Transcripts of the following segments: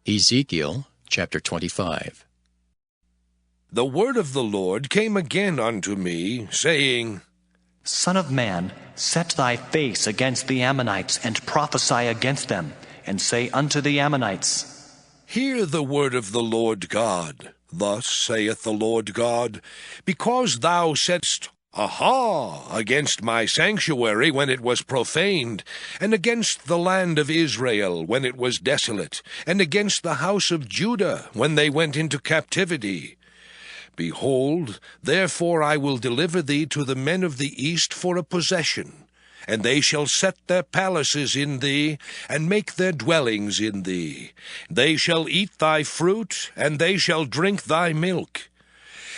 Ezekiel chapter 25. The word of the Lord came again unto me, saying, Son of man, set thy face against the Ammonites, and prophesy against them, and say unto the Ammonites, Hear the word of the Lord God. Thus saith the Lord God, Because thou saidst, Aha, against my sanctuary when it was profaned, and against the land of Israel when it was desolate, and against the house of Judah when they went into captivity. Behold, therefore I will deliver thee to the men of the east for a possession, and they shall set their palaces in thee, and make their dwellings in thee. They shall eat thy fruit, and they shall drink thy milk.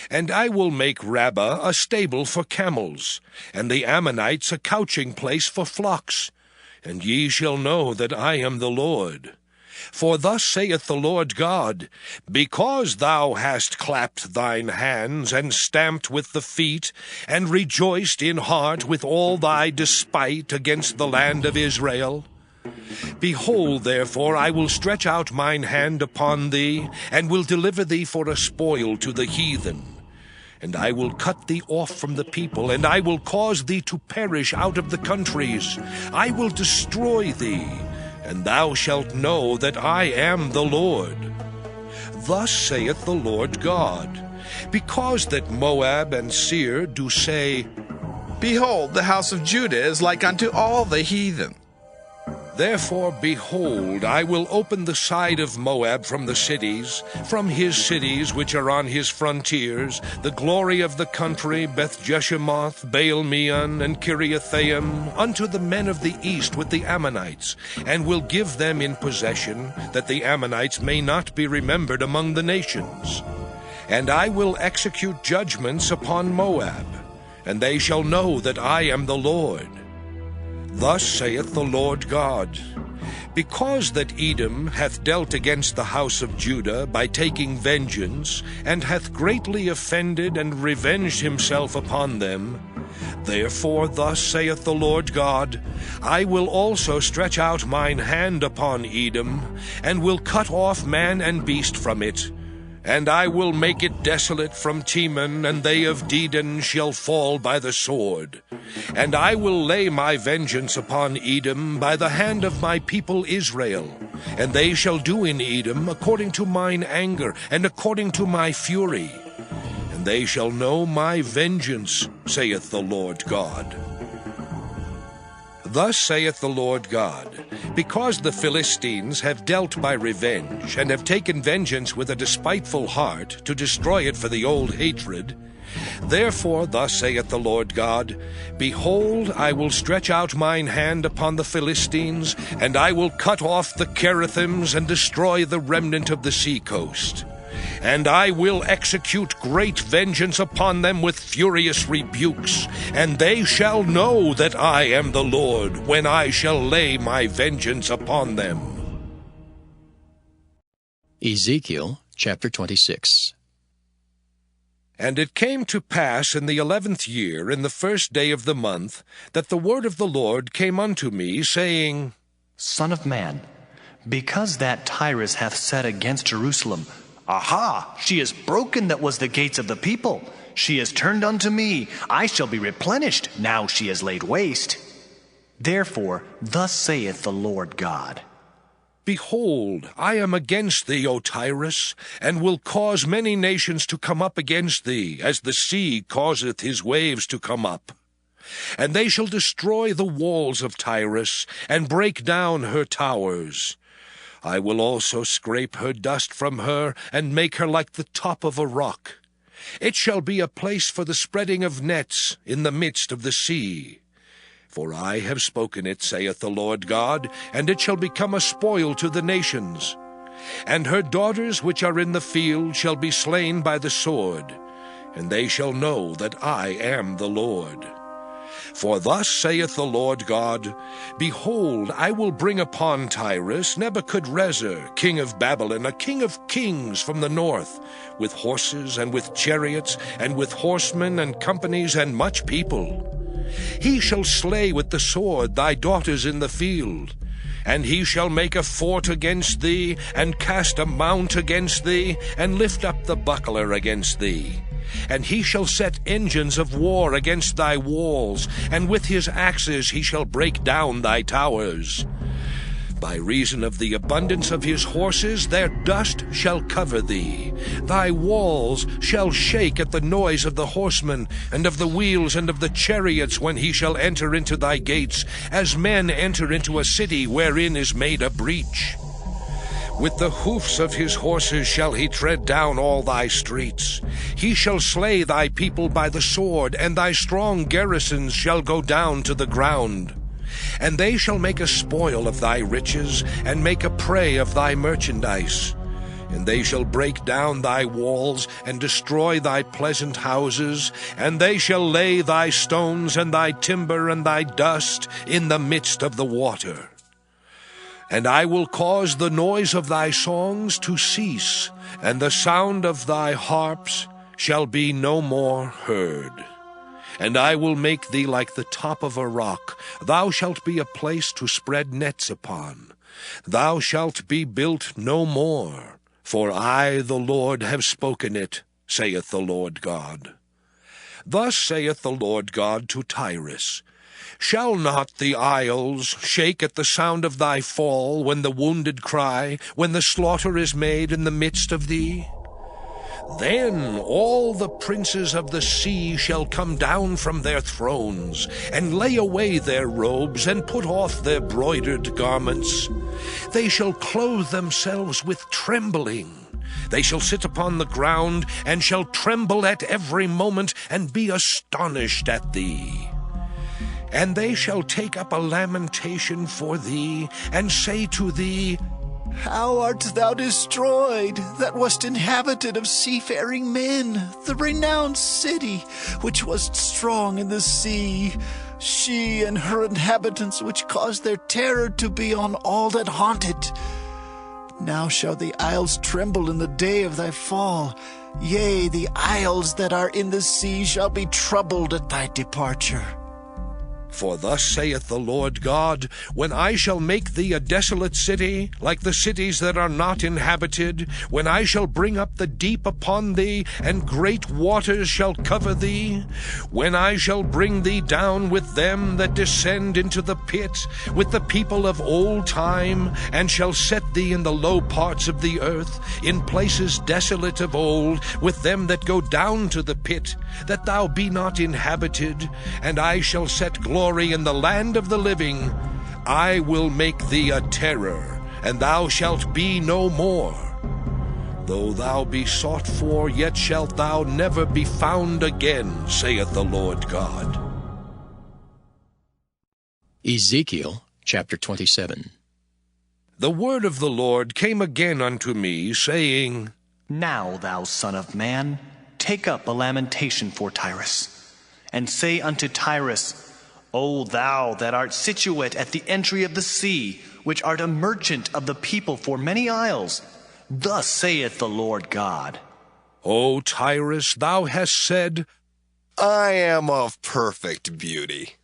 And I will make Rabbah a stable for camels, and the Ammonites a couching place for flocks. And ye shall know that I am the Lord. For thus saith the Lord God, Because thou hast clapped thine hands, and stamped with the feet, and rejoiced in heart with all thy despite against the land of Israel, behold, therefore, I will stretch out mine hand upon thee, and will deliver thee for a spoil to the heathen. And I will cut thee off from the people, and I will cause thee to perish out of the countries. I will destroy thee, and thou shalt know that I am the Lord. Thus saith the Lord God, Because that Moab and Seir do say, Behold, the house of Judah is like unto all the heathen. Therefore, behold, I will open the side of Moab from the cities, from his cities which are on his frontiers, the glory of the country, Beth-Jeshemoth, Baal-meon, and Kiriathaim, unto the men of the east with the Ammonites, and will give them in possession, that the Ammonites may not be remembered among the nations. And I will execute judgments upon Moab, and they shall know that I am the Lord. Thus saith the Lord God, Because that Edom hath dealt against the house of Judah by taking vengeance, and hath greatly offended and revenged himself upon them, therefore thus saith the Lord God, I will also stretch out mine hand upon Edom, and will cut off man and beast from it, and I will make it desolate from Teman, and they of Dedan shall fall by the sword. And I will lay my vengeance upon Edom by the hand of my people Israel, and they shall do in Edom according to mine anger, and according to my fury. And they shall know my vengeance, saith the Lord God. Thus saith the Lord God, Because the Philistines have dealt by revenge, and have taken vengeance with a despiteful heart, to destroy it for the old hatred, therefore thus saith the Lord God, Behold, I will stretch out mine hand upon the Philistines, and I will cut off the Cherethims, and destroy the remnant of the sea coast. And I will execute great vengeance upon them with furious rebukes, and they shall know that I am the Lord, when I shall lay my vengeance upon them. Ezekiel chapter 26. And it came to pass in the 11th year, in the first day of the month, that the word of the Lord came unto me, saying, Son of man, because that Tyrus hath said against Jerusalem, Aha, she is broken that was the gates of the people. She is turned unto me. I shall be replenished, now she is laid waste. Therefore, thus saith the Lord God, Behold, I am against thee, O Tyrus, and will cause many nations to come up against thee, as the sea causeth his waves to come up. And they shall destroy the walls of Tyrus, and break down her towers. I will also scrape her dust from her, and make her like the top of a rock. It shall be a place for the spreading of nets in the midst of the sea. For I have spoken it, saith the Lord God, and it shall become a spoil to the nations. And her daughters which are in the field shall be slain by the sword, and they shall know that I am the Lord. For thus saith the Lord God, Behold, I will bring upon Tyrus Nebuchadrezzar, king of Babylon, a king of kings from the north, with horses and with chariots, and with horsemen and companies and much people. He shall slay with the sword thy daughters in the field, And he shall make a fort against thee, and cast a mount against thee, and lift up the buckler against thee. And he shall set engines of war against thy walls, and with his axes he shall break down thy towers. By reason of the abundance of his horses, their dust shall cover thee. Thy walls shall shake at the noise of the horsemen, and of the wheels, and of the chariots, when he shall enter into thy gates, as men enter into a city wherein is made a breach. With the hoofs of his horses shall he tread down all thy streets. He shall slay thy people by the sword, and thy strong garrisons shall go down to the ground. And they shall make a spoil of thy riches, and make a prey of thy merchandise. And they shall break down thy walls, and destroy thy pleasant houses, and they shall lay thy stones, and thy timber, and thy dust in the midst of the water. And I will cause the noise of thy songs to cease, and the sound of thy harps shall be no more heard. And I will make thee like the top of a rock. Thou shalt be a place to spread nets upon. Thou shalt be built no more, for I, the Lord, have spoken it, saith the Lord God. Thus saith the Lord God to Tyrus, Shall not the isles shake at the sound of thy fall, when the wounded cry, when the slaughter is made in the midst of thee? Then all the princes of the sea shall come down from their thrones, and lay away their robes, and put off their broidered garments. They shall clothe themselves with trembling. They shall sit upon the ground, and shall tremble at every moment, and be astonished at thee. And they shall take up a lamentation for thee, and say to thee, How art thou destroyed, that wast inhabited of seafaring men, the renowned city, which was strong in the sea, she and her inhabitants, which caused their terror to be on all that haunt it. Now shall the isles tremble in the day of thy fall. Yea, the isles that are in the sea shall be troubled at thy departure. For thus saith the Lord God, When I shall make thee a desolate city, like the cities that are not inhabited, when I shall bring up the deep upon thee, and great waters shall cover thee, when I shall bring thee down with them that descend into the pit, with the people of old time, and shall set thee in the low parts of the earth, in places desolate of old, with them that go down to the pit, that thou be not inhabited, and I shall set glory in the land of the living, I will make thee a terror, and thou shalt be no more. Though thou be sought for, yet shalt thou never be found again, saith the Lord God. Ezekiel chapter 27. The word of the Lord came again unto me, saying, Now, thou son of man, take up a lamentation for Tyrus, and say unto Tyrus, O thou that art situate at the entry of the sea, which art a merchant of the people for many isles, thus saith the Lord God. O Tyrus, thou hast said, I am of perfect beauty.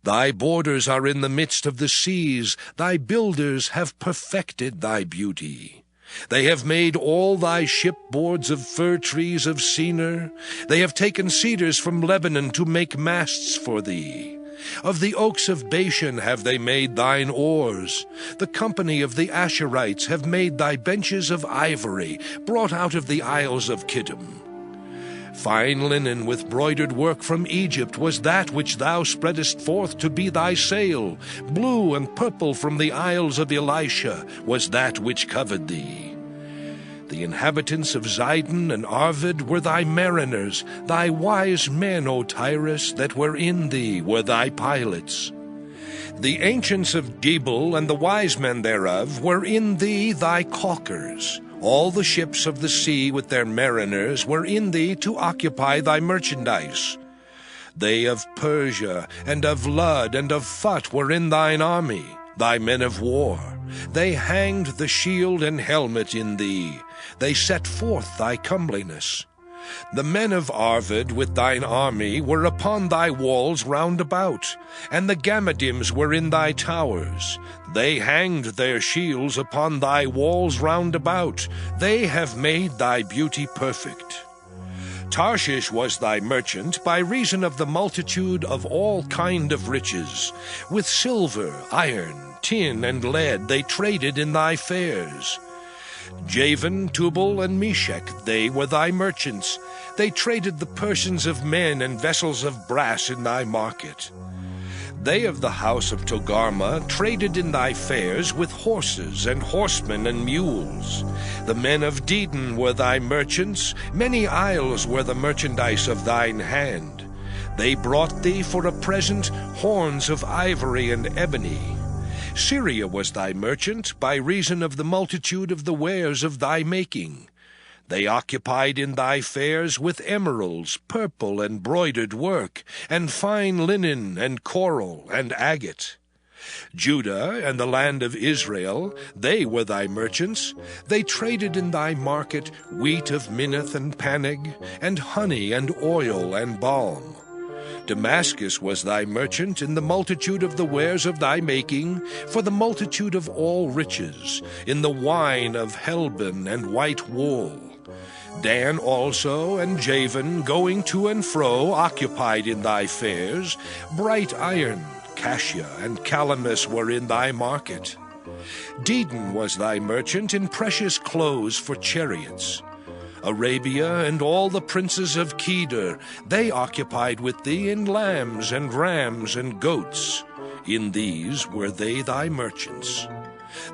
Thy borders are in the midst of the seas, thy builders have perfected thy beauty. They have made all thy shipboards of fir trees of Senir. They have taken cedars from Lebanon to make masts for thee. Of the oaks of Bashan have they made thine oars. The company of the Asherites have made thy benches of ivory, brought out of the isles of Kittim. Fine linen with broidered work from Egypt was that which thou spreadest forth to be thy sail. Blue and purple from the isles of Elisha was that which covered thee. The inhabitants of Zidon and Arvad were thy mariners. Thy wise men, O Tyrus, that were in thee, were thy pilots. The ancients of Gebal and the wise men thereof were in thee thy caulkers. All the ships of the sea with their mariners were in thee to occupy thy merchandise. They of Persia and of Lud and of Phut were in thine army, thy men of war. They hanged the shield and helmet in thee. They set forth thy comeliness. The men of Arvad with thine army were upon thy walls round about, and the Gammadims were in thy towers. They hanged their shields upon thy walls round about. They have made thy beauty perfect. Tarshish was thy merchant by reason of the multitude of all kind of riches. With silver, iron, tin, and lead they traded in thy fairs. Javan, Tubal, and Meshech, they were thy merchants. They traded the persons of men and vessels of brass in thy market. They of the house of Togarmah traded in thy fairs with horses and horsemen and mules. The men of Dedan were thy merchants. Many isles were the merchandise of thine hand. They brought thee for a present horns of ivory and ebony. Syria was thy merchant by reason of the multitude of the wares of thy making. They occupied in thy fairs with emeralds, purple, and broidered work, and fine linen, and coral, and agate. Judah and the land of Israel, they were thy merchants. They traded in thy market wheat of Minnith and Panig, and honey and oil and balm. Damascus was thy merchant in the multitude of the wares of thy making, for the multitude of all riches, in the wine of Helbon and white wool. Dan also and Javan, going to and fro, occupied in thy fairs. Bright iron, cassia, and calamus were in thy market. Dedan was thy merchant in precious clothes for chariots. Arabia and all the princes of Kedar, they occupied with thee in lambs and rams and goats. In these were they thy merchants.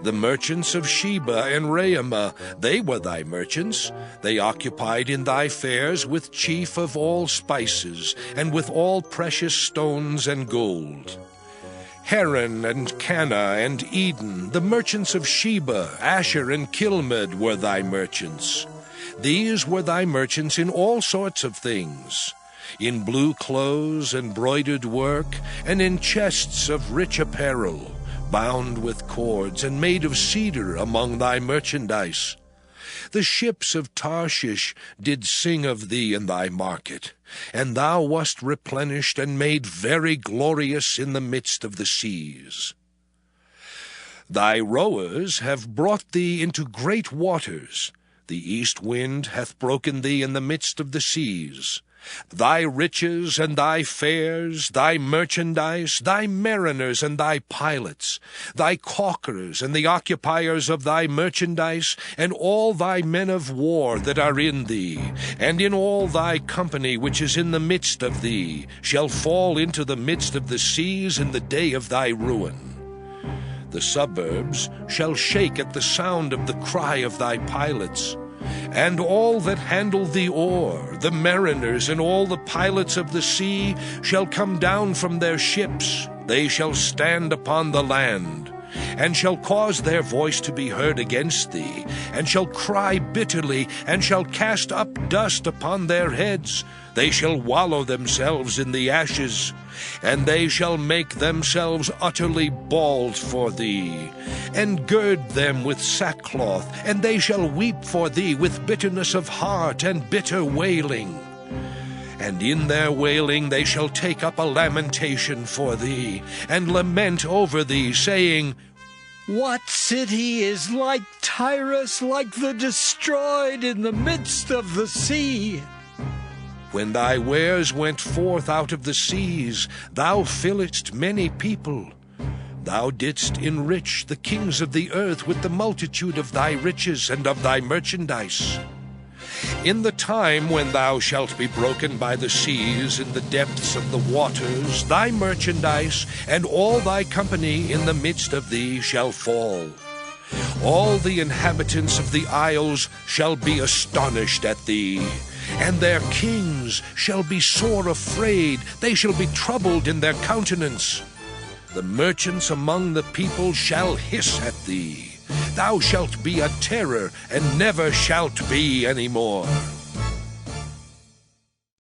The merchants of Sheba and Raamah, they were thy merchants. They occupied in thy fairs with chief of all spices, and with all precious stones and gold. Haran and Cana and Eden, the merchants of Sheba, Asher and Kilmad were thy merchants. These were thy merchants in all sorts of things, in blue clothes and broidered work, and in chests of rich apparel, bound with cords and made of cedar among thy merchandise. The ships of Tarshish did sing of thee in thy market, and thou wast replenished and made very glorious in the midst of the seas. Thy rowers have brought thee into great waters. The east wind hath broken thee in the midst of the seas. Thy riches and thy fairs, thy merchandise, thy mariners and thy pilots, thy caulkers and the occupiers of thy merchandise, and all thy men of war that are in thee, and in all thy company which is in the midst of thee, shall fall into the midst of the seas in the day of thy ruin. The suburbs shall shake at the sound of the cry of thy pilots. And all that handle the oar, the mariners and all the pilots of the sea, shall come down from their ships. They shall stand upon the land, and shall cause their voice to be heard against thee, and shall cry bitterly, and shall cast up dust upon their heads. They shall wallow themselves in the ashes, and they shall make themselves utterly bald for thee, and gird them with sackcloth, and they shall weep for thee with bitterness of heart and bitter wailing. And in their wailing they shall take up a lamentation for thee, and lament over thee, saying, What city is like Tyrus, like the destroyed in the midst of the sea? When thy wares went forth out of the seas, thou filledst many people. Thou didst enrich the kings of the earth with the multitude of thy riches and of thy merchandise. In the time when thou shalt be broken by the seas in the depths of the waters, thy merchandise and all thy company in the midst of thee shall fall. All the inhabitants of the isles shall be astonished at thee, and their kings shall be sore afraid. They shall be troubled in their countenance. The merchants among the people shall hiss at thee. Thou shalt be a terror, and never shalt be any more.